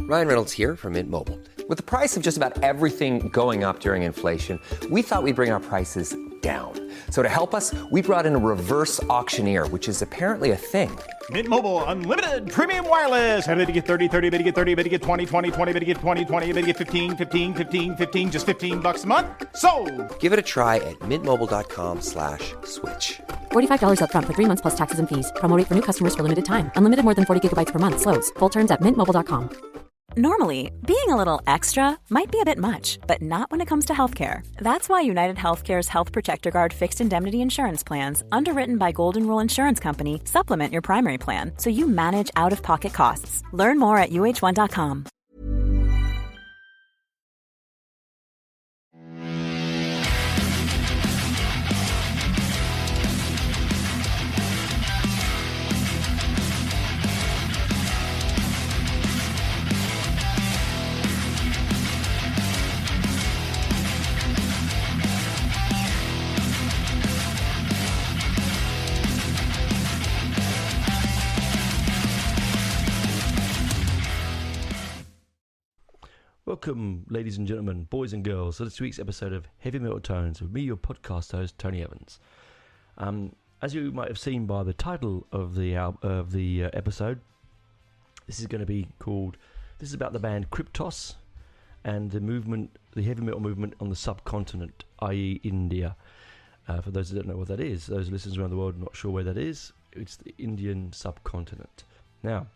Ryan Reynolds here from Mint Mobile. With the price of just about everything going up during inflation, we thought we'd bring our prices down. So to help us, we brought in a reverse auctioneer, which is apparently a thing. Mint Mobile Unlimited Premium Wireless. How to get 30, 30, bit to get 30, bit to get 20, 20, 20, bit to get 20, 20, bit to get 15, 15, 15, 15, just $15 a month? Sold! Give it a try at mintmobile.com/switch. $45 up front for 3 months plus taxes and fees. Promo rate for new customers for limited time. Unlimited more than 40 gigabytes per month. Slows full terms at mintmobile.com. Normally, being a little extra might be a bit much, but not when it comes to healthcare. That's why United Healthcare's Health Protector Guard fixed indemnity insurance plans, underwritten by Golden Rule Insurance Company, supplement your primary plan so you manage out-of-pocket costs. Learn more at uh1.com. Welcome, ladies and gentlemen, boys and girls, to this week's episode of Heavy Metal Tones with me, your podcast host, Tony Evans. As you might have seen by the title of the episode, this is going to be called. This is about the band Kryptos and the movement, the heavy metal movement on the subcontinent, i.e., India. For those that don't know what that is, those listeners around the world not sure where that is, it's the Indian subcontinent. Now,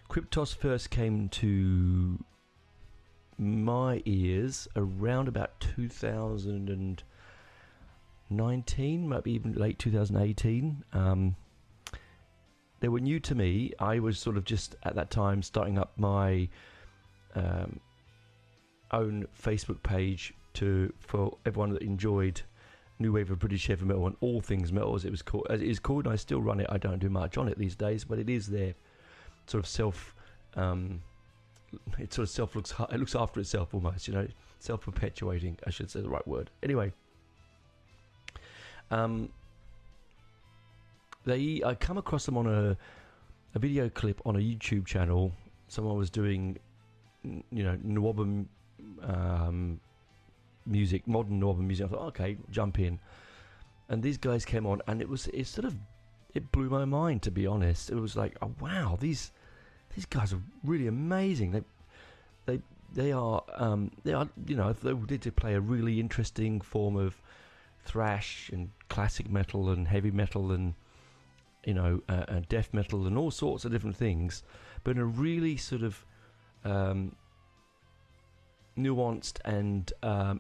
Kryptos first came to my ears around about 2019, maybe even late 2018. They were new to me. I was sort of just at that time starting up my own Facebook page for everyone that enjoyed new wave of British heavy metal and all things metal, as it is called. And I still run it. I don't do much on it these days, but it is there, sort of it sort of it looks after itself almost, self-perpetuating, I should say the right word. Anyway, I come across them on a video clip on a YouTube channel. Someone was doing, Nwabum music, modern Nwabum music. I thought, okay, jump in. And these guys came on, and it blew my mind, to be honest. It was like, oh wow, these guys are really amazing. They are they did play a really interesting form of thrash and classic metal and heavy metal and death metal and all sorts of different things, but in a really sort of nuanced and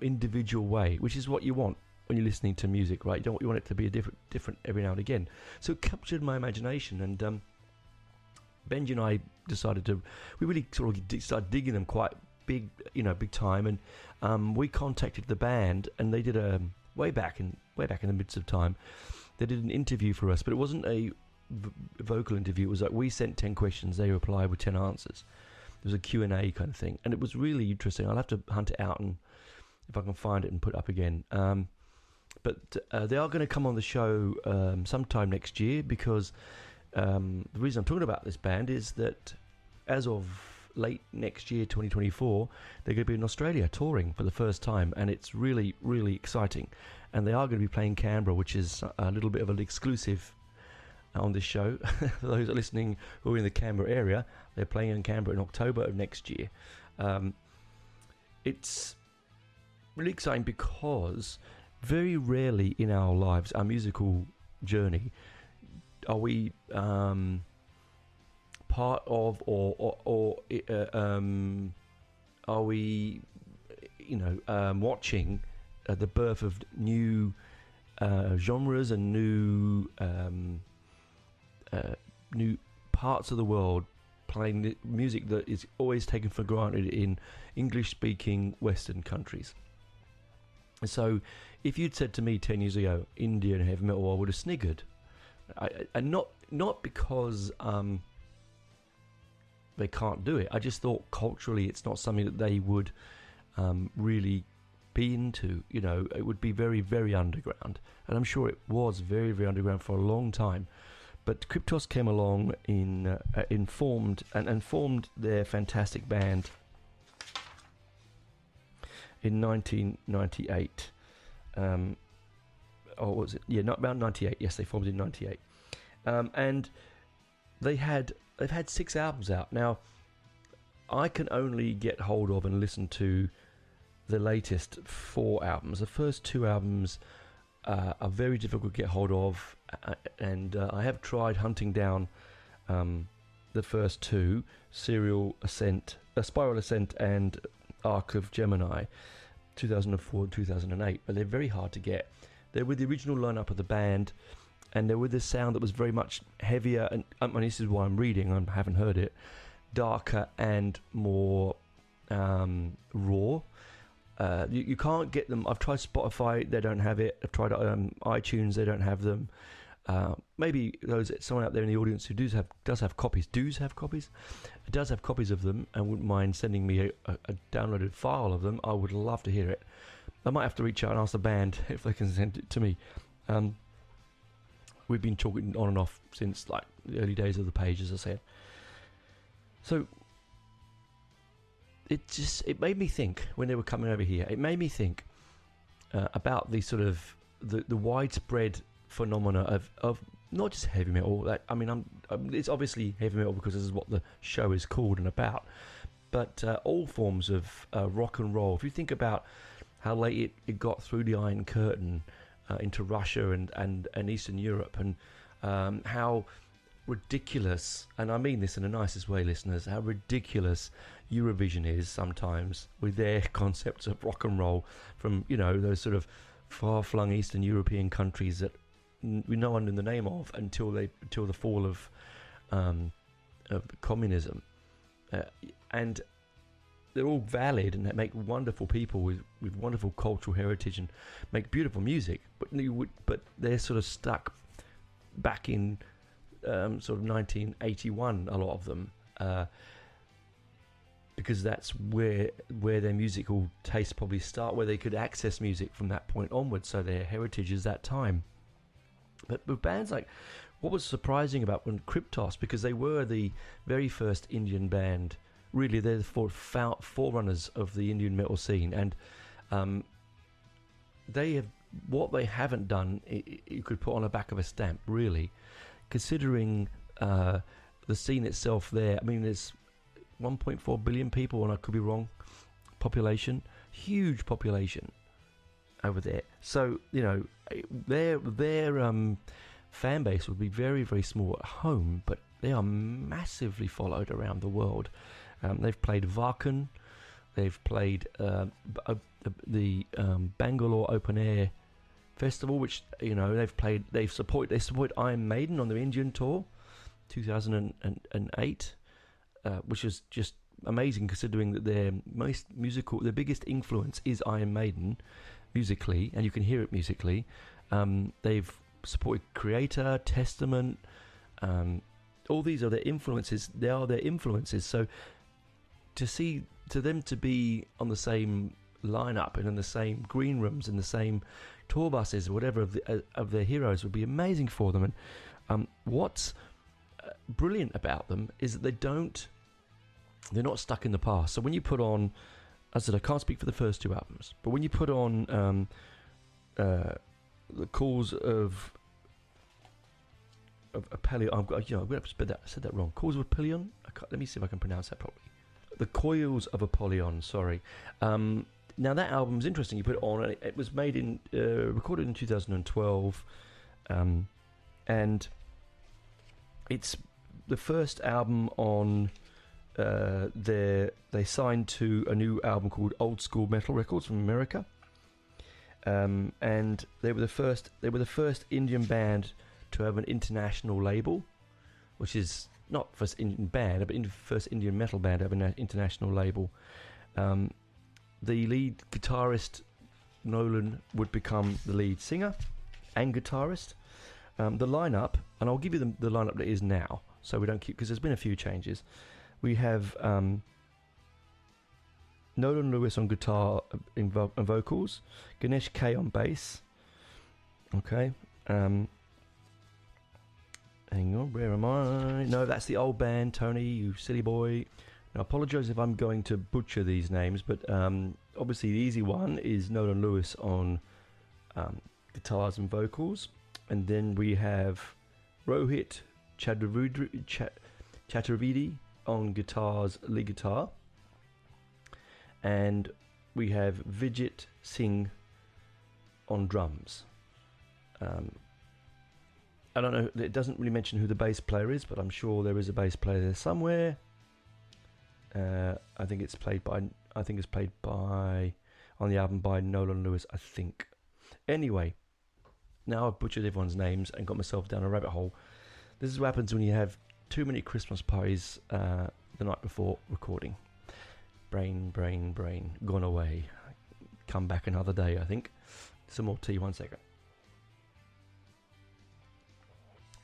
individual way, which is what you want when you're listening to music, right? You want it to be different every now and again. So it captured my imagination, and Benji and I we really sort of started digging them quite big time, and we contacted the band, and they did way back in the midst of time, they did an interview for us, but it wasn't a vocal interview. It was like we sent 10 questions, they replied with 10 answers. It was a Q&A kind of thing, and it was really interesting. I'll have to hunt it out, and if I can find it and put it up again. But they are going to come on the show sometime next year, because the reason I'm talking about this band is that as of late next year, 2024, they're going to be in Australia touring for the first time, and it's really, really exciting. And they are going to be playing Canberra, which is a little bit of an exclusive on this show. For those listening who are in the Canberra area, they're playing in Canberra in October of next year. It's really exciting because very rarely in our lives, our musical journey, are we part of or are we watching the birth of new genres and new parts of the world playing the music that is always taken for granted in English-speaking Western countries. And so if you'd said to me 10 years ago, Indian heavy metal, I would have sniggered. And not because they can't do it. I just thought culturally it's not something that they would really be into. It would be very, very underground. And I'm sure it was very, very underground for a long time. But Kryptos came along formed their fantastic band in 1998. Or was it? Yeah, not about 98. Yes, they formed in 98. And they've had 6 albums out. Now, I can only get hold of and listen to the latest 4 albums. The first 2 albums are very difficult to get hold of, and I have tried hunting down the first 2, Spiral Ascent, and Arc of Gemini, 2004 and 2008, but they're very hard to get. They're with the original lineup of the band, and they're with this sound that was very much heavier, and this is why I'm reading, I haven't heard it, darker and more raw. You can't get them. I've tried Spotify, they don't have it. I've tried iTunes, they don't have them. Maybe someone out there in the audience who does have copies of them and wouldn't mind sending me a downloaded file of them. I would love to hear it. I might have to reach out and ask the band if they can send it to me. We've been talking on and off since like the early days of the page, as I said. So it made me think when they were coming over here. It made me think about the sort of the widespread phenomena of not just heavy metal. It's obviously heavy metal because this is what the show is called and about, but all forms of rock and roll. If you think about how late it got through the Iron Curtain into Russia and Eastern Europe, and how ridiculous, and I mean this in the nicest way, listeners, how ridiculous Eurovision is sometimes with their concepts of rock and roll from, those sort of far-flung Eastern European countries that we know under the name of until the fall of communism, and they're all valid and they make wonderful people with wonderful cultural heritage and make beautiful music, but they're sort of stuck back in sort of 1981, a lot of them, because that's where their musical tastes probably start, where they could access music from that point onwards, so their heritage is that time. But with bands like, what was surprising about when Kryptos, because they were the very first Indian band, really they're the forerunners of the Indian metal scene, and what they haven't done, you could put on the back of a stamp, really, considering the scene itself there. I mean, there's 1.4 billion people, and I could be wrong, population, huge population over there. So, their fan base would be very, very small at home, but they are massively followed around the world. They've played Varkan, they've played the Bangalore Open Air Festival, which they support Iron Maiden on their Indian tour, 2008, which is just amazing considering that their biggest influence is Iron Maiden musically, and you can hear it musically. They've supported Creator, Testament, all these are their influences. They are their influences. So to them to be on the same lineup and in the same green rooms and the same tour buses or whatever of their heroes would be amazing for them. And what's brilliant about them is that they're not stuck in the past. So when you put on, as I said, I can't speak for the first 2 albums, but when you put on the Calls of Apollyon, I'm going to have said that wrong. Calls of Apollyon. Let me see if I can pronounce that properly. The Coils of Apollyon. Sorry. Now that album's interesting. You put it on, and it was recorded in 2012, and it's the first album on. They signed to a new album called Old School Metal Records from America, and they were the first Indian band to have an international label, which is not first Indian band, but first Indian metal band to have an international label. The lead guitarist Nolan would become the lead singer and guitarist. The lineup, and I'll give you the lineup that is now, so we don't keep, because there's been a few changes. We have Nolan Lewis on guitar and vocals, Ganesh K on bass. Okay. Hang on, where am I? No, that's the old band, Tony, you silly boy. Now, I apologise if I'm going to butcher these names, but obviously the easy one is Nolan Lewis on guitars and vocals. And then we have Rohit Chaturvedi on guitars, lead guitar. And we have Vijit Singh on drums. I don't know, it doesn't really mention who the bass player is, but I'm sure there is a bass player there somewhere. I think it's played by on the album by Nolan Lewis, I think. Anyway, now I've butchered everyone's names and got myself down a rabbit hole. This is what happens when you have too many Christmas parties the night before recording. Brain, gone away. Come back another day, I think. Some more tea, 1 second.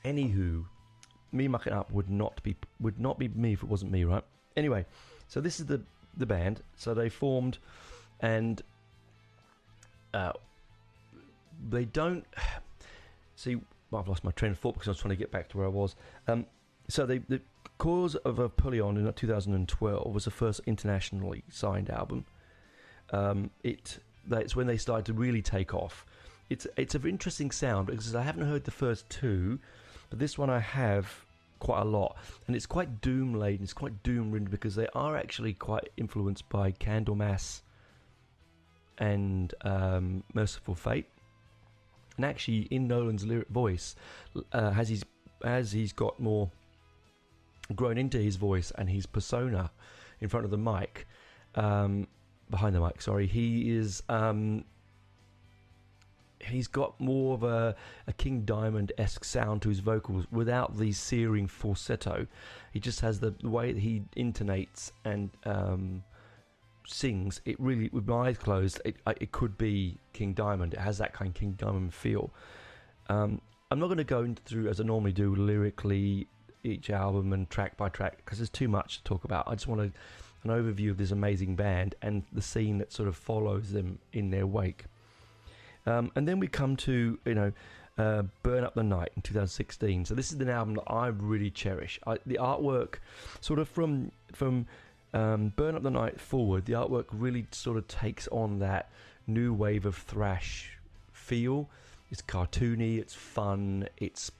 Anywho, me mucking up would not be me if it wasn't me, right? Anyway, so this is the band. So they formed, and they don't see. Well, I've lost my train of thought because I was trying to get back to where I was. So the Coils of Apollyon in 2012 was the first internationally signed album. That's when they started to really take off. It's an interesting sound because I haven't heard the first two, but this one I have quite a lot, and it's quite doom laden. It's quite doom ridden because they are actually quite influenced by Candlemass and Merciful Fate. And actually, in Nolan's lyric voice, as he's got more grown into his voice and his persona in front of the mic, behind the mic, sorry, he is. He's got more of a King Diamond-esque sound to his vocals without the searing falsetto. He just has the way that he intonates and sings. It really, with my eyes closed, it could be King Diamond. It has that kind of King Diamond feel. I'm not going to go through, as I normally do, lyrically each album and track by track because there's too much to talk about. I just want an overview of this amazing band and the scene that sort of follows them in their wake. And then we come to, Burn Up the Night in 2016. So this is an album that I really cherish. The artwork, sort of from Burn Up the Night forward, the artwork really sort of takes on that new wave of thrash feel. It's cartoony, it's fun, it's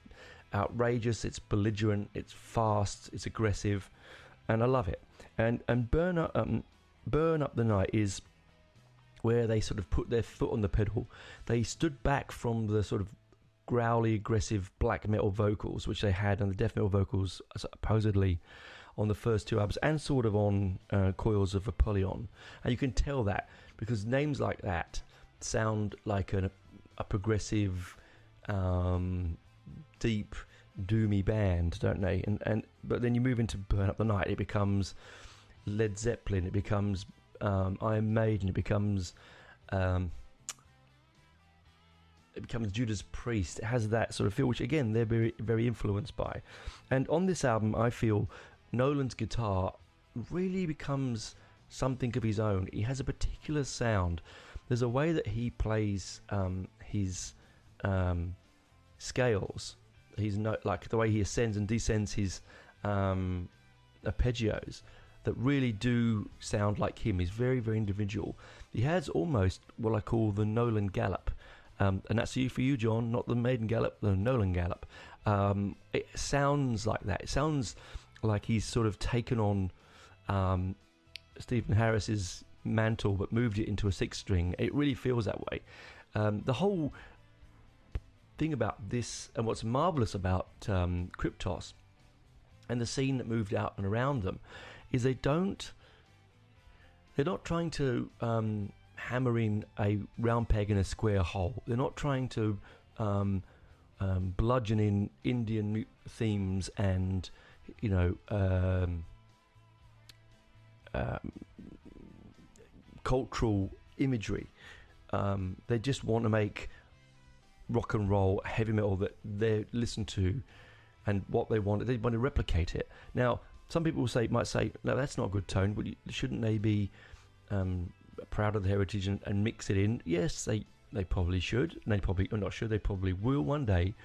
outrageous, it's belligerent, it's fast, it's aggressive, and I love it. And Burn Up the Night is where they sort of put their foot on the pedal. They stood back from the sort of growly, aggressive black metal vocals, which they had, and the death metal vocals supposedly on the first two albums, and sort of on Coils of Apollyon. And you can tell that because names like that sound like a progressive, deep, doomy band, don't they? But then you move into Burn Up the Night, it becomes Led Zeppelin, it becomes Iron Maiden, it becomes Judas Priest. It has that sort of feel, which again they're very, very influenced by. And on this album, I feel Nolan's guitar really becomes something of his own. He has a particular sound. There's a way that he plays his scales. He's like the way he ascends and descends his arpeggios that really do sound like him. He's very, very individual. He has almost what I call the Nolan gallop. And that's for you, John, not the Maiden gallop, the Nolan gallop. It sounds like that. It sounds like he's sort of taken on Stephen Harris's mantle but moved it into a six string. It really feels that way. The whole thing about this, and what's marvellous about Kryptos and the scene that moved out and around them, is they're not trying to hammer in a round peg in a square hole. They're not trying to bludgeon in Indian themes and cultural imagery. They just want to make rock and roll, heavy metal that they listen to, and what they want to replicate it. Now, some people might say, no, that's not a good tone, but shouldn't they be proud of the heritage and mix it in? Yes, they probably should. And I'm not sure, they probably will one day.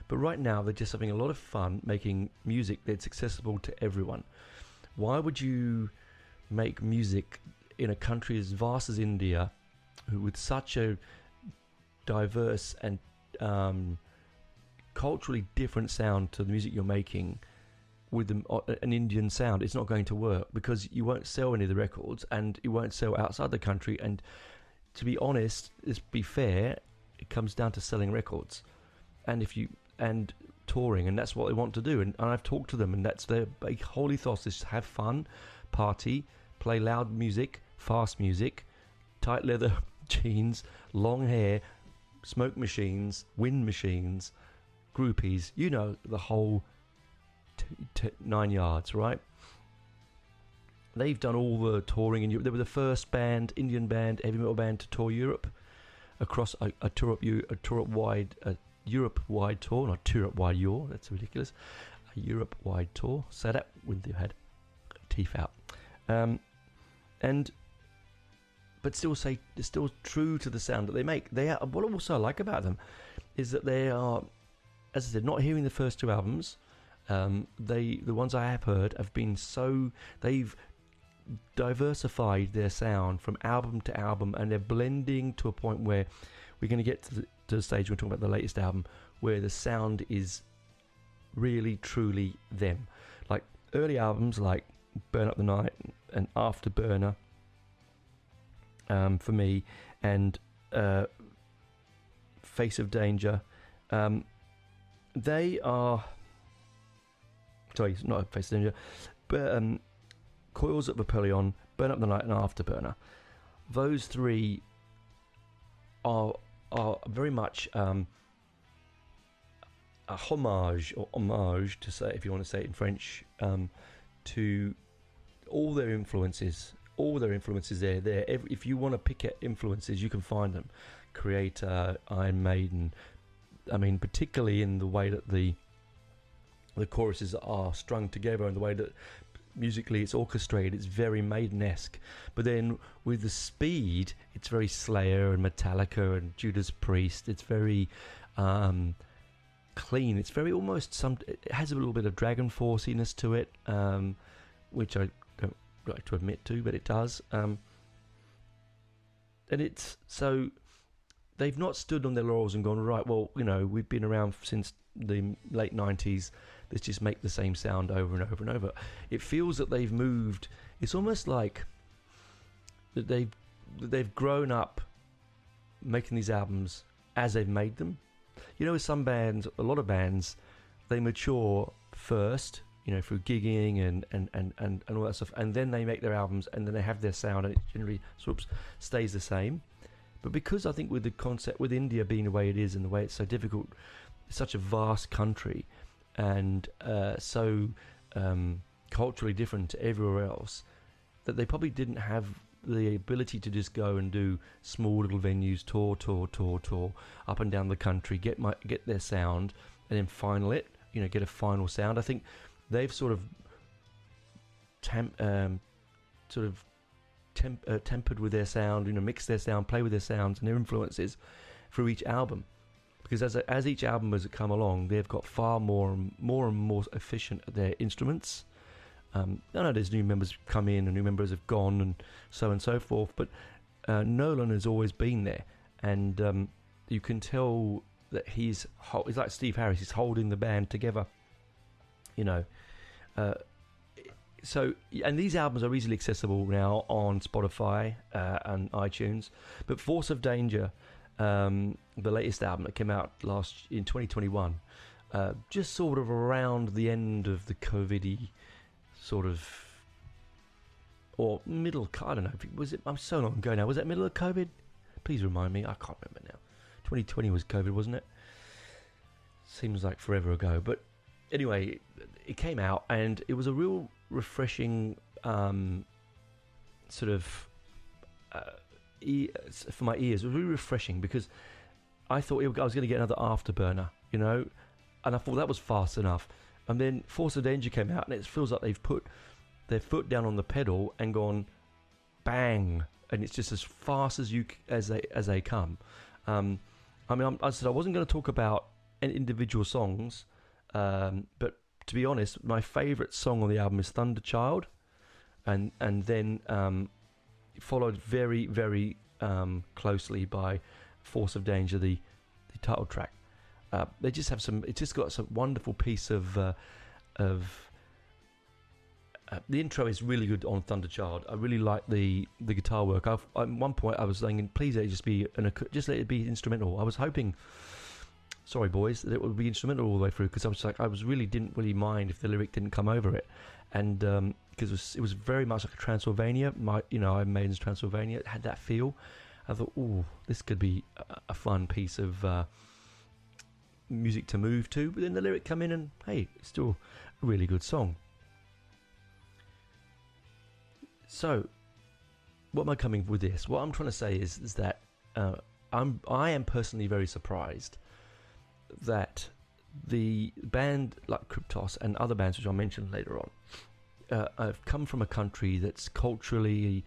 But right now, they're just having a lot of fun making music that's accessible to everyone. Why would you make music in a country as vast as India, with such a diverse and culturally different sound to the music you're making, with an Indian sound? It's not going to work, because you won't sell any of the records, and you won't sell outside the country. And to be honest, let's be fair, it comes down to selling records, and touring, and that's what they want to do. And I've talked to them, and that's their big whole ethos, is have fun, party, play loud music, fast music, tight leather jeans, long hair, smoke machines, wind machines, groupies, the whole 9 yards, right? They've done all the touring in Europe. They were the first Indian band, heavy metal band, to tour Europe across a Europe-wide tour, not Europe-wide, that's ridiculous. A Europe-wide tour. Say that with your head, teeth out. But still true to the sound that they make. What also I like about them is that they are, as I said, not hearing the first two albums. The ones I have heard have been they've diversified their sound from album to album, and they're blending to a point where we're going to get to the stage we're talking about the latest album, where the sound is really truly them. Like early albums like Burn Up the Night and Afterburner, for me, and Face of Danger, they are, sorry, not Face of Danger, but Coils at Apollyon, Burn Up the Night, and Afterburner. Those three are very much a homage to say, if you want to say it in French, to all their influences. All their influences there. If you want to pick at influences, you can find them. Creator, Iron Maiden. I mean, particularly in the way that the choruses are strung together, and the way that musically it's orchestrated, it's very Maiden-esque. But then with the speed, it's very Slayer and Metallica and Judas Priest. It's very clean. It's very it has a little bit of Dragon Force-iness to it, which I don't like to admit to, but it does. And it's so they've not stood on their laurels and gone, right, well, we've been around since the late 90s, let's just make the same sound over and over and over. It feels that they've moved. It's almost like that they've grown up making these albums as they've made them. With some bands, a lot of bands, they mature first, through gigging and all that stuff, and then they make their albums, and then they have their sound, and it generally stays the same. But because I think with the concept, with India being the way it is and the way it's so difficult, it's such a vast country, and so culturally different to everywhere else, that they probably didn't have the ability to just go and do small little venues, tour up and down the country, get their sound, and then final it, get a final sound. I think they've sort of tempered with their sound, mixed their sound, play with their sounds and their influences through each album. Because as each album has come along, they've got far more and more efficient at their instruments. I know there's new members come in and new members have gone and so forth, but Nolan has always been there, and you can tell that he's like Steve Harris. He's holding the band together, So, and these albums are easily accessible now on Spotify and iTunes. But Force of Danger, the latest album that came out in 2021, just sort of around the end of the COVID-y sort of, or middle, I don't know, was it, I'm so long ago now, was that middle of COVID? Please remind me, I can't remember now. 2020 was COVID, wasn't it? Seems like forever ago, but anyway, it came out and it was a real refreshing sort of for my ears. It was really refreshing because I thought I was going to get another Afterburner, and I thought that was fast enough. And then Force of Danger came out, and it feels like they've put their foot down on the pedal and gone bang, and it's just as fast as they come. I said I wasn't going to talk about individual songs, but to be honest, my favourite song on the album is Thunder Child, and then followed very, very closely by Force of Danger, the title track. They just have some. It's just got some wonderful piece of. The intro is really good on Thunder Child. I really like the guitar work. At one point, I was thinking, please let it just let it be instrumental. I was hoping, sorry boys, that it would be instrumental all the way through, because didn't really mind if the lyric didn't come over it, and because it was very much like a Transylvania. Iron Maiden's Transylvania. It had that feel. I thought, oh, this could be a fun piece of music to move to. But then the lyric come in, and hey, it's still a really good song. So, what am I coming with this? What I'm trying to say is that I am personally very surprised that the band like Kryptos and other bands which I'll mention later on have come from a country that's culturally,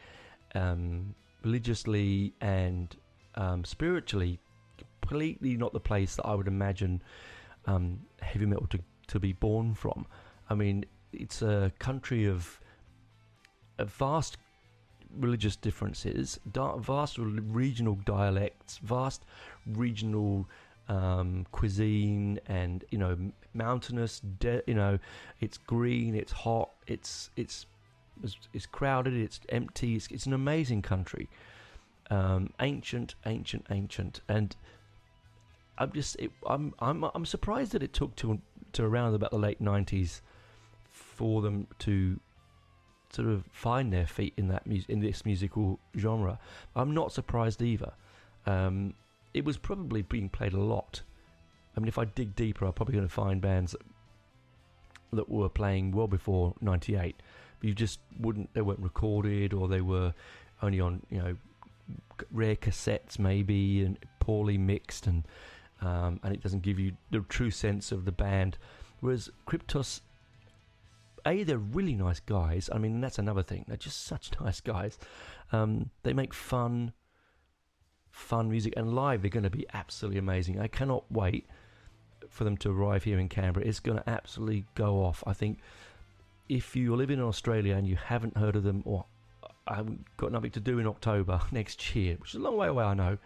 religiously and spiritually completely not the place that I would imagine heavy metal to be born from. I mean, it's a country of vast religious differences, vast regional dialects, vast regional cuisine, and mountainous. It's green, it's hot, it's crowded, it's empty. It's an amazing country, ancient, and I'm surprised that it took to around about the late 90s for them to sort of find their feet in this musical genre. I'm not surprised either. It was probably being played a lot. I mean, if I dig deeper, I'm probably going to find bands that were playing well before '98. But they weren't recorded, or they were only on rare cassettes maybe, and poorly mixed, and it doesn't give you the true sense of the band. Whereas Kryptos, they're really nice guys. I mean, that's another thing. They're just such nice guys. They make fun music, and live they're going to be absolutely amazing. I cannot wait for them to arrive here in Canberra. It's going to absolutely go off. I think if you live in Australia and you haven't heard of them, or haven't got nothing to do in October next year, which is a long way away, I know,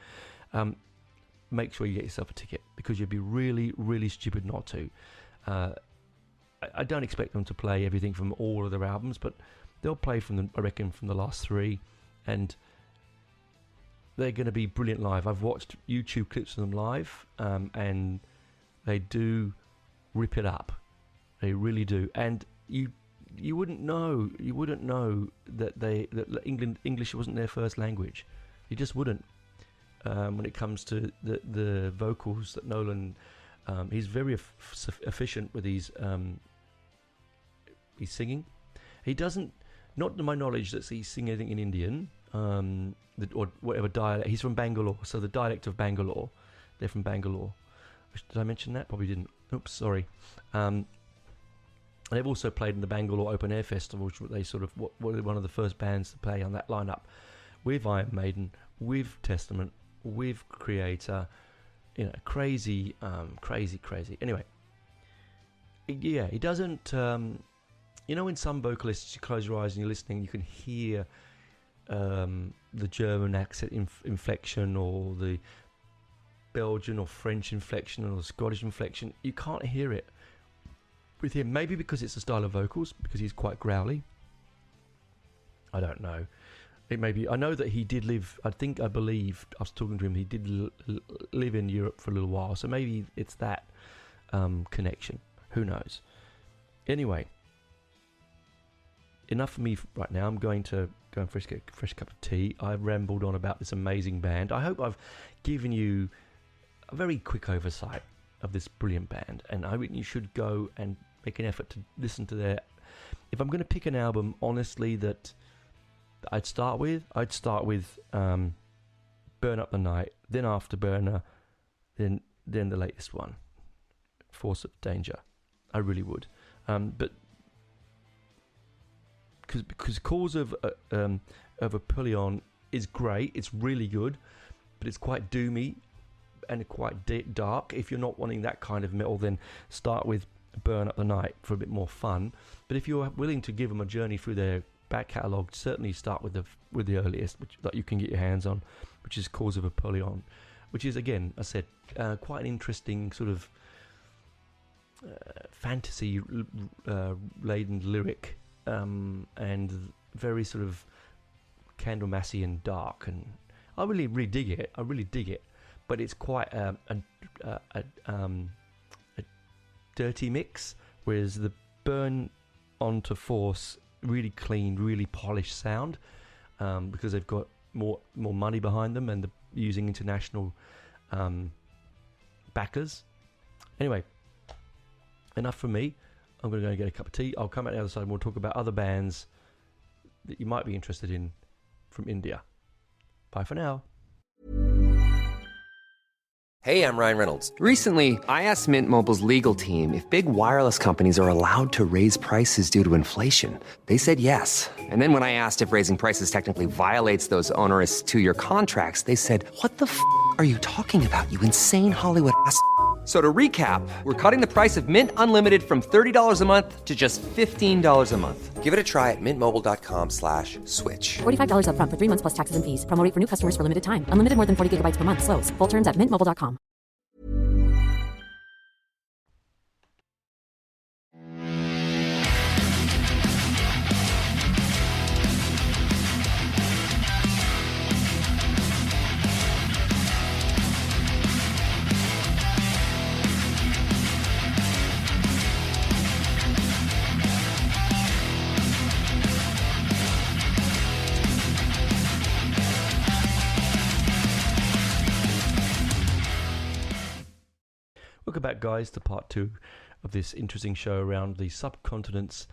make sure you get yourself a ticket, because you'd be really, really stupid not to. I don't expect them to play everything from all of their albums, but they'll play from the last three, and they're going to be brilliant live. I've watched YouTube clips of them live, and they do rip it up. They really do. And you wouldn't know that English wasn't their first language. You just wouldn't. When it comes to the vocals that Nolan, he's very efficient with his singing. He doesn't, not to my knowledge, that he's singing anything in Indian, or whatever dialect. He's from Bangalore, so the dialect of Bangalore. They're from Bangalore. Did I mention that? Probably didn't. Oops, sorry. They've also played in the Bangalore Open Air Festival, which they sort of were one of the first bands to play on that lineup, with Iron Maiden, with Testament, with Creator. Crazy. Anyway, yeah, he doesn't. In some vocalists, you close your eyes and you're listening, you can hear the German accent inflection, or the Belgian or French inflection, or the Scottish inflection. You can't hear it with him. Maybe because it's a style of vocals, because he's quite growly. I don't know. It may be. I know that he did live. I believe I was talking to him. He did live in Europe for a little while, so maybe it's that connection. Who knows? Anyway, enough for me right now. I'm going to go and get a fresh cup of tea. I've rambled on about this amazing band. I hope I've given you a very quick oversight of this brilliant band, and I think you should go and make an effort to listen to their. If I'm going to pick an album, honestly, that I'd start with Burn Up the Night, then Afterburner, then the latest one, Force of Danger. I really would, but because Cause of Apollyon is great. It's really good, but it's quite doomy. quite dark. If you're not wanting that kind of metal, then start with Burn Up the Night for a bit more fun. But if you're willing to give them a journey through their back catalogue, certainly start with the earliest, which that you can get your hands on, which is Cause of Apollyon, which is, again, I said, quite an interesting sort of fantasy laden lyric, and very sort of Candlemassy and dark, and I really dig it. But it's quite a dirty mix, whereas the Burn Onto Force, really clean, really polished sound, because they've got more money behind them, and they're using international backers. Anyway, enough from me. I'm going to go and get a cup of tea. I'll come out the other side and we'll talk about other bands that you might be interested in from India. Bye for now. Hey, I'm Ryan Reynolds. Recently, I asked Mint Mobile's legal team if big wireless companies are allowed to raise prices due to inflation. They said yes. And then when I asked if raising prices technically violates those onerous 2-year contracts, they said, "What the f*** are you talking about, you insane Hollywood ass?" So to recap, we're cutting the price of Mint Unlimited from $30 a month to just $15 a month. Give it a try at mintmobile.com/switch. $45 up front for 3 months plus taxes and fees. Promo rate for new customers for limited time. Unlimited more than 40 gigabytes per month. Slows full terms at mintmobile.com. Welcome back, guys, to part 2 of this interesting show around the Subcontinent's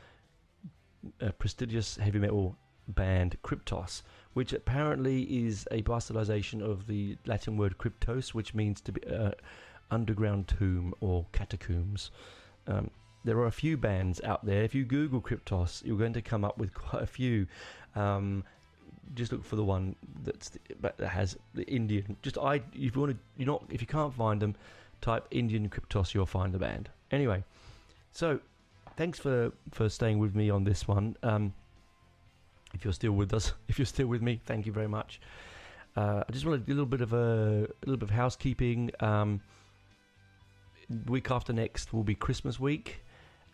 prestigious heavy metal band Kryptos, which apparently is a bastardization of the Latin word cryptos, which means to be underground tomb or catacombs. There are a few bands out there. If you Google Kryptos, you're going to come up with quite a few. Just look for the one that has the Indian. If you can't find them, type Indian Kryptos, you'll find the band. Anyway, so thanks for staying with me on this one. If you're still with us, if you're still with me, thank you very much. I just want to do a little bit of housekeeping. Week after next will be Christmas week,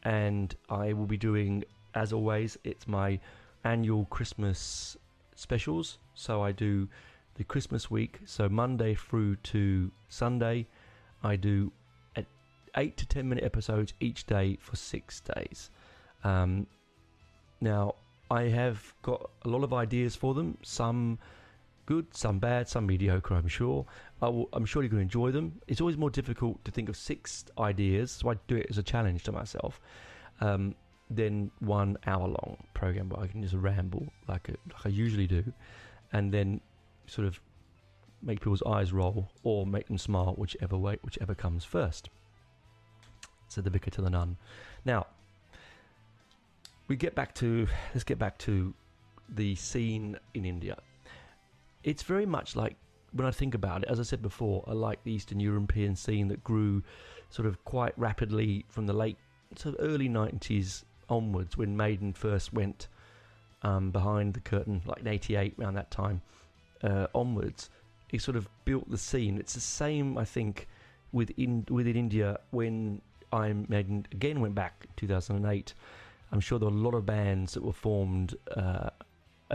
and I will be doing, as always, it's my annual Christmas specials. So I do the Christmas week, so Monday through to Sunday. I do 8 to 10 minute episodes each day for 6 days. Now, I have got a lot of ideas for them. Some good, some bad, some mediocre, I'm sure. I'm sure you're going to enjoy them. It's always more difficult to think of 6 ideas, so I do it as a challenge to myself, than 1 hour long program where I can just ramble like I usually do, and then sort of make people's eyes roll or make them smile, whichever comes first. Said the vicar to the nun. Now, let's get back to the scene in India. It's very much like, when I think about it, as I said before, I like the Eastern European scene that grew sort of quite rapidly from the early 90s onwards, when Maiden first went behind the curtain, like in 88, around that time onwards. He sort of built the scene. It's the same, I think, within India when Iron Maiden again went back in 2008. I'm sure there were a lot of bands that were formed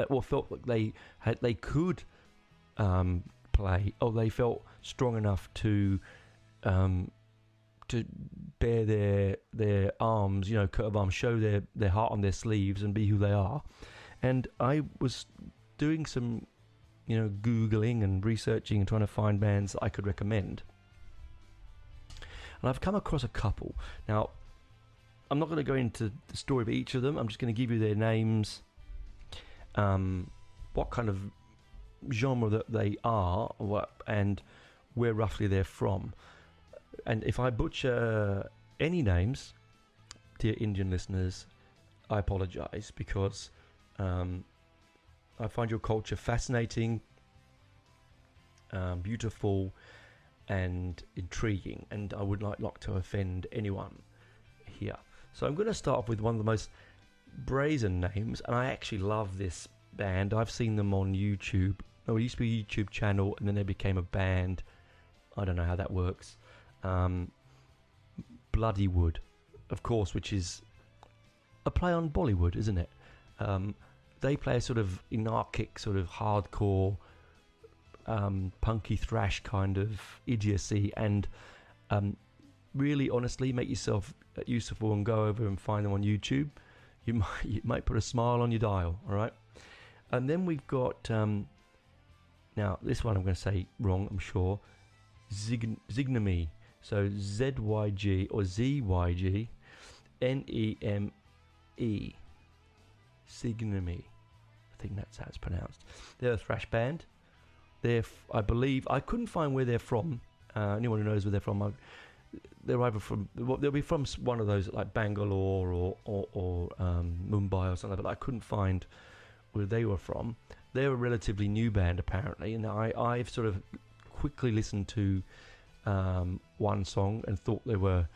or felt like they could play, or they felt strong enough to bear their arms, coat of arms, show their heart on their sleeves and be who they are. And I was doing some Googling and researching and trying to find bands that I could recommend. And I've come across a couple. Now, I'm not going to go into the story of each of them. I'm just going to give you their names, what kind of genre that they are, and where roughly they're from. And if I butcher any names, dear Indian listeners, I apologize, because I find your culture fascinating, beautiful, and intriguing, and I would like not to offend anyone here. So I'm going to start off with one of the most brazen names, and I actually love this band. I've seen them on YouTube. Oh, it used to be a YouTube channel, and then they became a band. I don't know how that works. Bloody Wood, of course, which is a play on Bollywood, isn't it? They play a sort of anarchic, sort of hardcore, punky thrash kind of idiocy, and really, honestly, make yourself useful and go over and find them on YouTube. You might put a smile on your dial, all right? And then we've got, now this one I'm going to say wrong, I'm sure, Zygneme. So Z-Y-G or Z-Y-G N-E-M-E. Zygneme. I think that's how it's pronounced. They're a thrash band. I believe, I couldn't find where they're from. Anyone who knows where they're from, they're either from, they'll be from one of those like Bangalore or Mumbai or something, but I couldn't find where they were from. They're a relatively new band apparently, and I've sort of quickly listened to one song and thought they were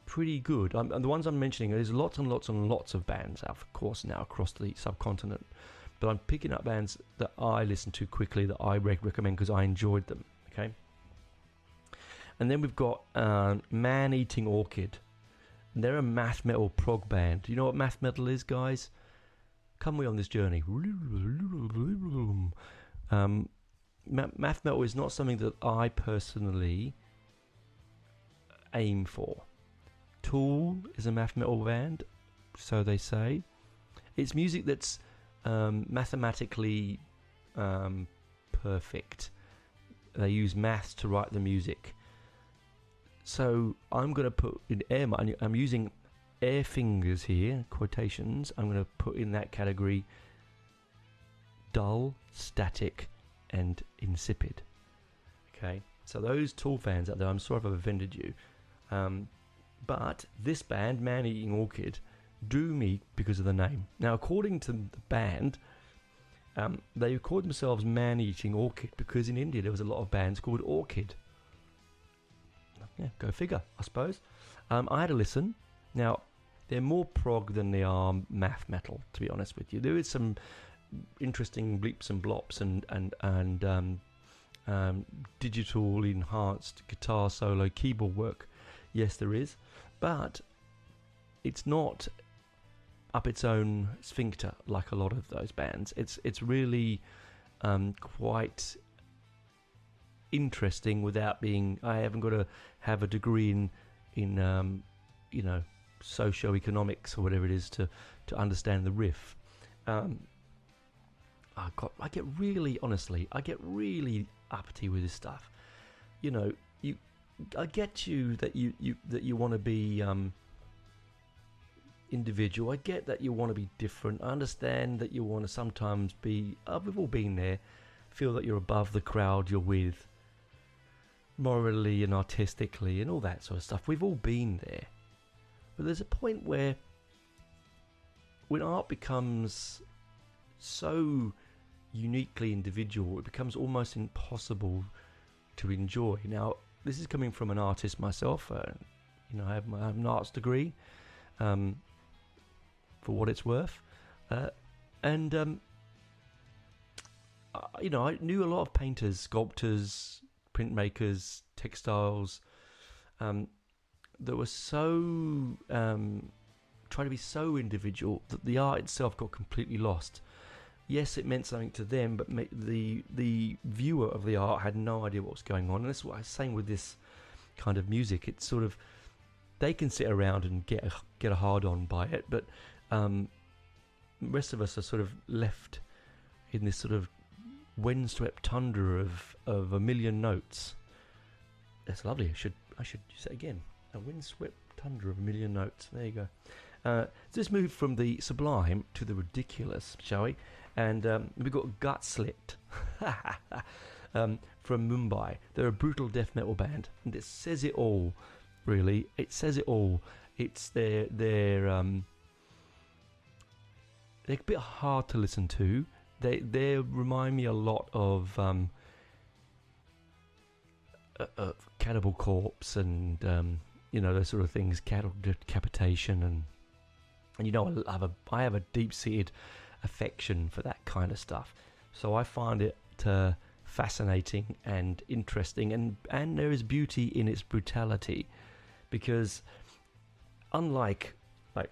pretty good. And the ones I'm mentioning, there's lots and lots and lots of bands out, of course, now across the subcontinent, but I'm picking up bands that I listen to quickly, that I recommend because I enjoyed them. Okay. And then we've got Man Eating Orchid. And they're a math metal prog band. Do you know what math metal is, guys? Come with me on this journey. Math metal is not something that I personally aim for. Tool is a math metal band, so they say. It's music that's mathematically perfect. They use maths to write the music. So I'm going to put in I'm using air fingers here, quotations. I'm going to put in that category dull, static, and insipid. Okay, so those Tool fans out there, I'm sorry if I've offended you, but this band, Man Eating Orchid, drew me because of the name. Now, according to the band, they called themselves Man Eating Orchid because in India there was a lot of bands called Orchid. Yeah, go figure, I suppose. I had a listen. Now, they're more prog than they are math metal, to be honest with you. There is some interesting bleeps and blops and digital enhanced guitar solo keyboard work. Yes, there is, but it's not up its own sphincter like a lot of those bands. It's really quite interesting without being. I haven't got to have a degree in socio-economics or whatever it is to understand the riff. I get really uppity with this stuff. You know, I get you that you want to be individual. I get that you want to be different. I understand that you want to sometimes be. We've all been there. Feel that you're above the crowd you're with, morally and artistically, and all that sort of stuff. We've all been there. But there's a point where, when art becomes so uniquely individual, it becomes almost impossible to enjoy. Now, this is coming from an artist myself. I have an arts degree, for what it's worth, and I knew a lot of painters, sculptors, printmakers, textiles, that were so trying to be so individual that the art itself got completely lost. Yes, it meant something to them, but the viewer of the art had no idea what was going on. And that's what I was saying with this kind of music. It's sort of, they can sit around and get a hard on by it, but the rest of us are sort of left in this sort of windswept tundra of a million notes. That's lovely. I should say it again. A windswept tundra of a million notes. There you go. So let's move from the sublime to the ridiculous, shall we? And we've got Gut Slit from Mumbai. They're a brutal death metal band, and it says it all. Really, it says it all. It's they're a bit hard to listen to. They remind me a lot of Cannibal Corpse and those sort of things, cattle decapitation, and I have a deep-seated affection for that kind of stuff. So I find it fascinating and interesting, and there is beauty in its brutality, because unlike like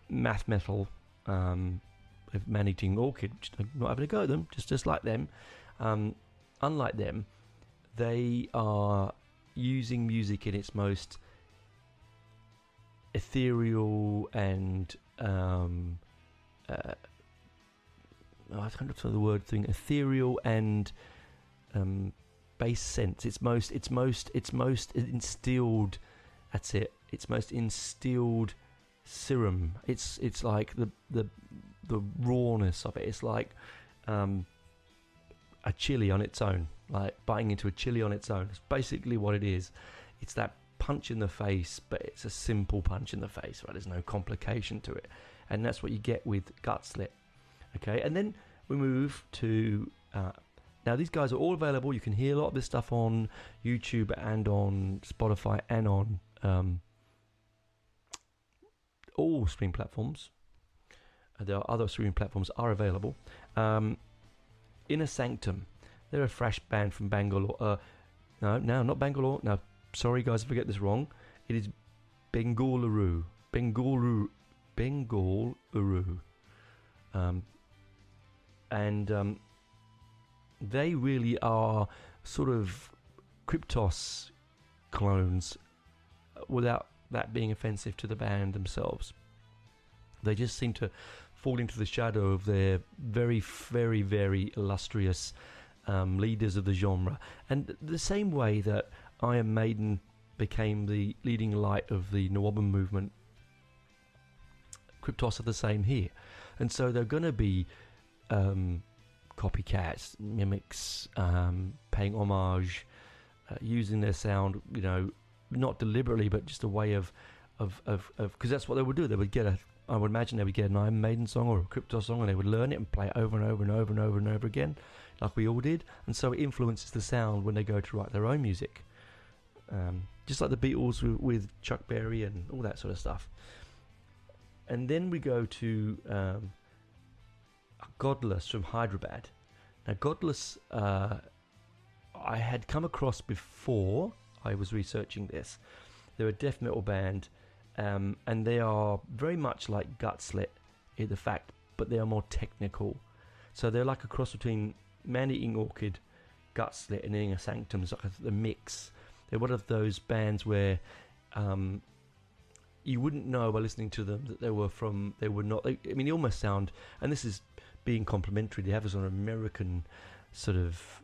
math metal, of Man-Eating Orchid, which I'm not having a go at them, just like them, unlike them, they are using music in its most ethereal and I can't remember the word thing. Ethereal and bass sense. It's most instilled. That's it. It's most instilled serum. It's like the rawness of it. It's like a chili on its own. Like biting into a chili on its own. It's basically what it is. It's that punch in the face, but it's a simple punch in the face, right? There's no complication to it, and that's what you get with Gut Slit. Okay, and then we move to now these guys are all available. You can hear a lot of this stuff on YouTube and on Spotify and on all streaming platforms. There are other streaming platforms are available. Inner Sanctum, they're a thrash band from Bangalore. No, not Bangalore. No, sorry guys, if I get this wrong. It is Bengaluru. And they really are sort of Kryptos clones, without that being offensive to the band themselves. They just seem to fall into the shadow of their very, very, very illustrious leaders of the genre. And the same way that Iron Maiden became the leading light of the Nawabam movement, Kryptos are the same here. And so they're going to be copycats, mimics, paying homage, using their sound, not deliberately, but just a way of because that's what they would do. They would I would imagine they would get an Iron Maiden song or a Kryptos song, and they would learn it and play it over and over and over and over and over again, like we all did. And so it influences the sound when they go to write their own music, just like the Beatles with Chuck Berry and all that sort of stuff. And then we go to Godless from Hyderabad. Now, Godless, I had come across before I was researching this. They're a death metal band, and they are very much like Gut Slit in the fact, but they are more technical. So they're like a cross between Man-Eating Orchid, Gut Slit, and Inner Sanctum. It's like a mix. They're one of those bands where you wouldn't know by listening to them that they were not. They almost sound, and this is being complimentary, they have a sort of American sort of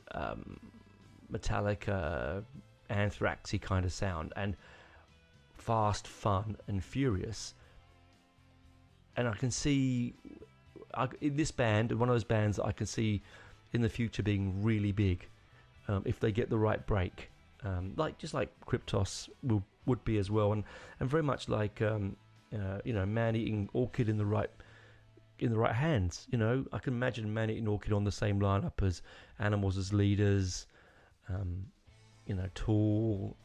Metallica, Anthraxy kind of sound, and fast, fun, and furious. And I can see in this band, one of those bands that I can see in the future being really big, if they get the right break, just like Kryptos would be as well, and very much like Man-Eating Orchid in the right hands. I can imagine Man-Eating Orchid on the same lineup as Animals as leaders, Tool,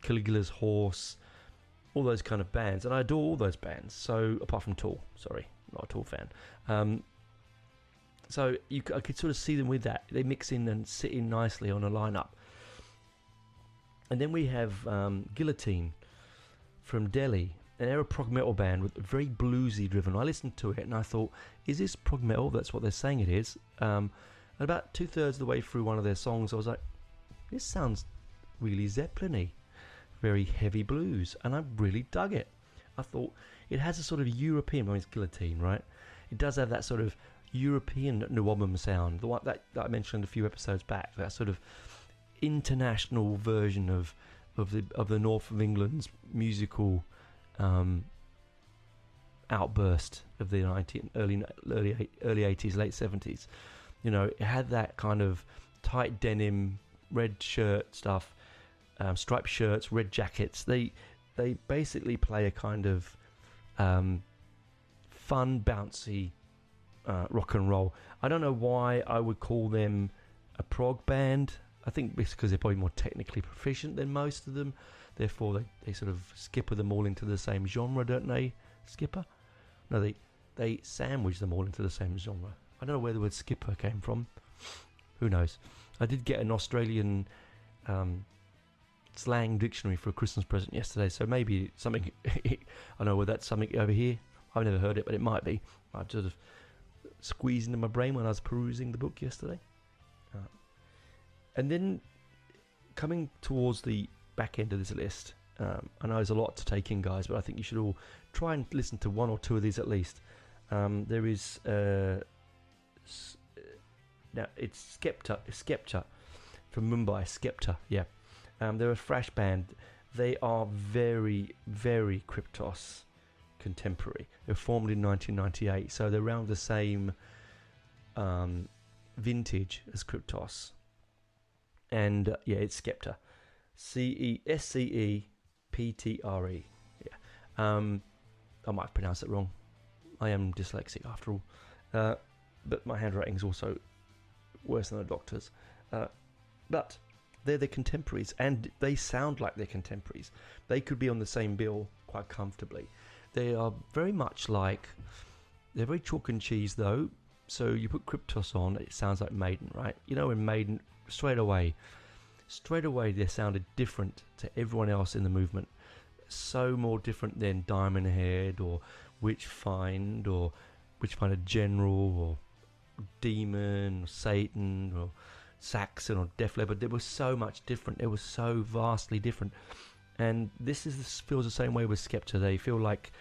Caligula's Horse, all those kind of bands, and I adore all those bands. So apart from Tool, sorry, not a Tool fan. So I could sort of see them with that. They mix in and sit in nicely on a lineup. And then we have Guillotine from Delhi, and they're a prog metal band with very bluesy driven. I listened to it and I thought, is this prog metal? That's what they're saying it is. And about 2/3 of the way through one of their songs, I was like, this sounds really Zeppelin-y, very heavy blues, and I really dug it. I thought it has a sort of European, it's Guillotine, right? It does have that sort of European Nawabam sound, the one that I mentioned a few episodes back, that sort of international version of the north of England's musical outburst of the early 80s, late 70s. It had that kind of tight denim, red shirt stuff, striped shirts, red jackets. They basically play a kind of fun, bouncy rock and roll. I don't know why I would call them a prog band. I think it's because they're probably more technically proficient than most of them. Therefore, they sort of skipper them all into the same genre, don't they? Skipper? No, they sandwich them all into the same genre. I don't know where the word skipper came from. Who knows? I did get an Australian slang dictionary for a Christmas present yesterday, so maybe something. I know whether that's something over here. I've never heard it, but it might be. I've sort of squeezed into my brain when I was perusing the book yesterday. And then coming towards the back end of this list, I know there's a lot to take in, guys, but I think you should all try and listen to one or two of these at least. There is now it's Skepta from Mumbai. Skepta, yeah. They're a thrash band. They are very, very Kryptos contemporary. They were formed in 1998, so they're around the same vintage as Kryptos. And yeah, it's Skepta, Scceptre. Yeah, I might have pronounced it wrong. I am dyslexic after all, but my handwriting is also worse than a doctor's. But they're their contemporaries, and they sound like they're contemporaries. They could be on the same bill quite comfortably. They are very much like, they're very chalk and cheese though. So you put Kryptos on, it sounds like Maiden, right? You know, in Maiden, straight away they sounded different to everyone else in the movement. So more different than Diamond Head or Witchfind or Witchfinder General or Demon or Satan or Saxon or Def Leppard. They were so much different. They were so vastly different. And this feels the same way with Skepta. They feel like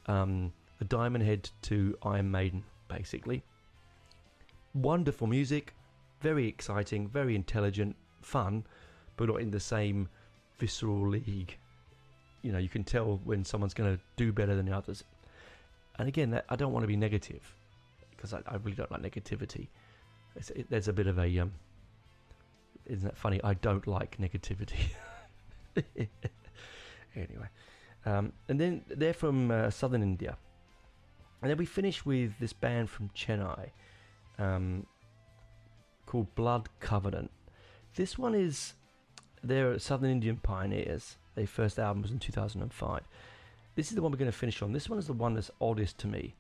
a Diamond Head to Iron Maiden, basically. Wonderful music, very exciting, very intelligent, fun, but not in the same visceral league. You know, you can tell when someone's going to do better than the others. And again, I don't want to be negative, because I really don't like negativity. There's a bit of a... isn't that funny? I don't like negativity. Anyway. And then they're from southern India. And then we finish with this band from Chennai called Blood Covenant. This one is... They're Southern Indian pioneers. Their first album was in 2005. This is the one we're going to finish on. This one is the one that's oddest to me,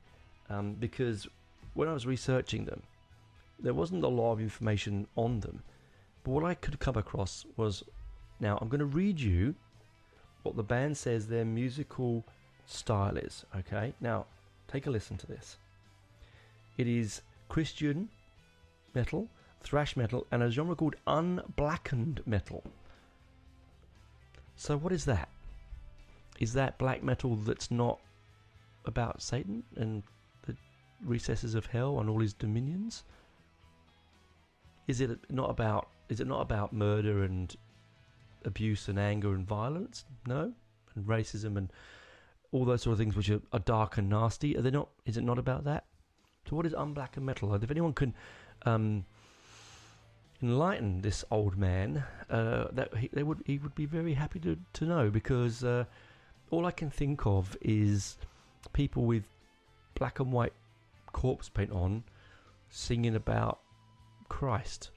because when I was researching them, there wasn't a lot of information on them. But what I could come across was... Now, I'm going to read you what the band says their musical style is, okay? Now, take a listen to this. It is Christian metal, thrash metal, and a genre called unblackened metal. So what is that? Is that black metal that's not about Satan and the recesses of hell and all his dominions? Is it not about murder and abuse and anger and violence? No? And racism and all those sort of things which are dark and nasty? Are they not? Is it not about that? So what is unblackened metal? If anyone can enlighten this old man, he would be very happy to know, because all I can think of is people with black and white corpse paint on singing about Christ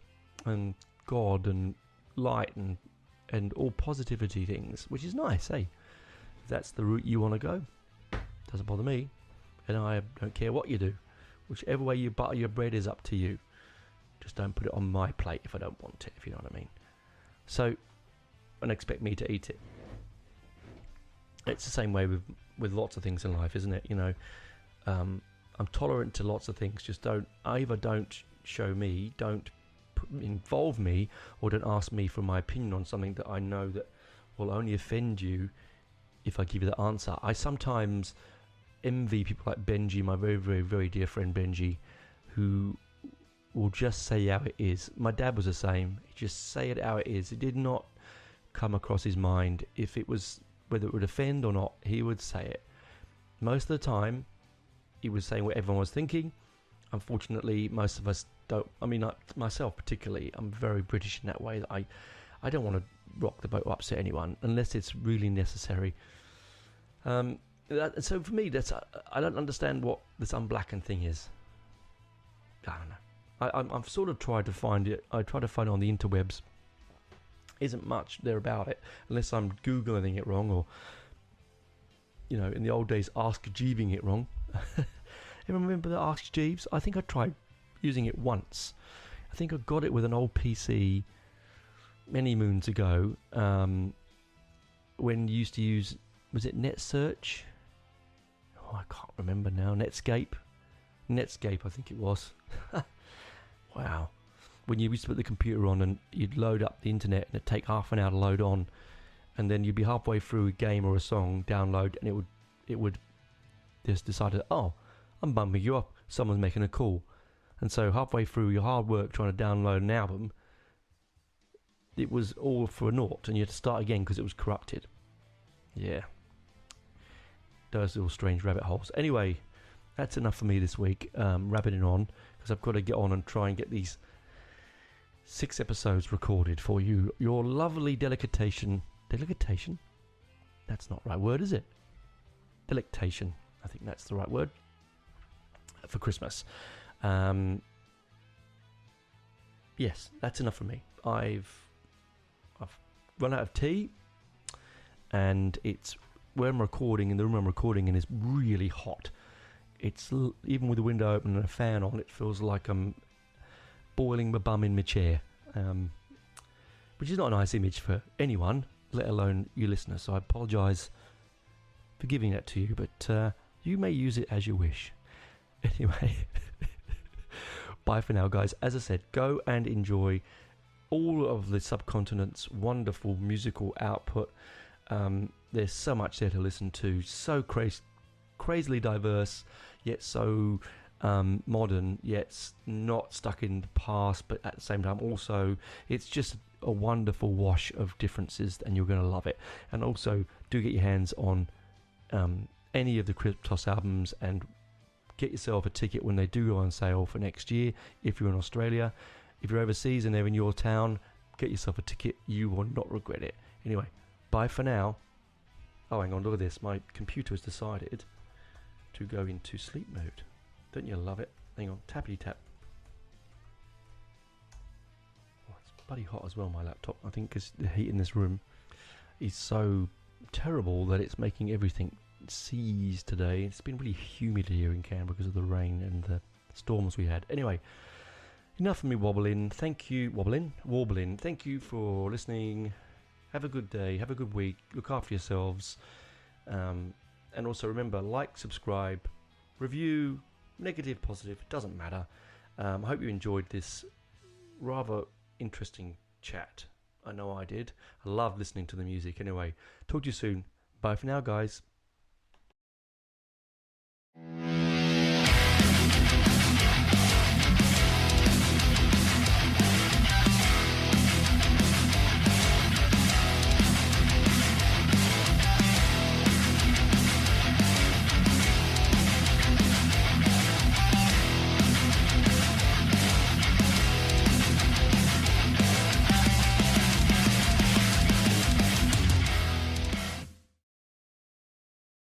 and God and light and all positivity things, which is nice, eh? If that's the route you want to go, doesn't bother me, and I don't care what you do. Whichever way you butter your bread is up to you. Just don't put it on my plate if I don't want it, if you know what I mean. So, and expect me to eat it. It's the same way with lots of things in life, isn't it? You know, I'm tolerant to lots of things. Just don't show me, don't involve me, or don't ask me for my opinion on something that I know that will only offend you if I give you the answer. I sometimes envy people like Benji, my very, very, very dear friend Benji, who will just say how it is. My dad was the same. He'd just say it how it is. It did not come across his mind if it was, whether it would offend or not, he would say it. Most of the time, he was saying what everyone was thinking. Unfortunately, most of us don't. I mean, myself particularly, I'm very British in that way, that I don't want to rock the boat or upset anyone unless it's really necessary. So for me, I don't understand what this unblackened thing is. I don't know. I've sort of tried to find it. I tried to find it on the interwebs, isn't much there about it, unless I'm Googling it wrong, or, you know, in the old days, Ask Jeeving it wrong. You remember the Ask Jeeves? I think I tried using it once. I think I got it with an old PC many moons ago, when you used to use, was it NetSearch? Oh, I can't remember now. Netscape, I think it was. Wow. When you used to put the computer on and you'd load up the internet and it'd take half an hour to load on, and then you'd be halfway through a game or a song, download, and it would just decide, oh, I'm bumping you up, someone's making a call. And so halfway through your hard work trying to download an album, it was all for naught, and you had to start again because it was corrupted. Yeah. Those little strange rabbit holes. Anyway, that's enough for me this week, rabbiting on, because I've got to get on and try and get these 6 episodes recorded for you. Your lovely delectation. That's not the right word, is it? Delectation. I think that's the right word. For Christmas. Yes, that's enough for me. I've run out of tea, and it's where I'm recording, in the room I'm recording in, is really hot. It's even with the window open and a fan on, it feels like I'm boiling my bum in my chair, which is not a nice image for anyone, let alone you listeners. So I apologise for giving that to you, but you may use it as you wish. Anyway, bye for now, guys. As I said, go and enjoy all of the Subcontinent's wonderful musical output. There's so much there to listen to, so crazily diverse, yet so modern, yet not stuck in the past, but at the same time also it's just a wonderful wash of differences, and you're going to love it. And also do get your hands on any of the Kryptos albums, and get yourself a ticket when they do go on sale for next year. If you're in Australia, if you're overseas and they're in your town, get yourself a ticket. You will not regret it. Anyway, bye for now. Oh, hang on, look at this. My computer has decided to go into sleep mode. Don't you love it? Hang on, tappity tap. Oh, it's bloody hot as well, my laptop. I think because the heat in this room is so terrible that it's making everything seize today. It's been really humid here in Canberra because of the rain and the storms we had. Anyway, enough of me wobbling. Thank you, warbling. Thank you for listening. Have a good day. Have a good week. Look after yourselves. And also remember, like, subscribe, review, negative, positive, it doesn't matter. I hope you enjoyed this rather interesting chat. I know I did. I love listening to the music. Anyway, talk to you soon. Bye for now, guys.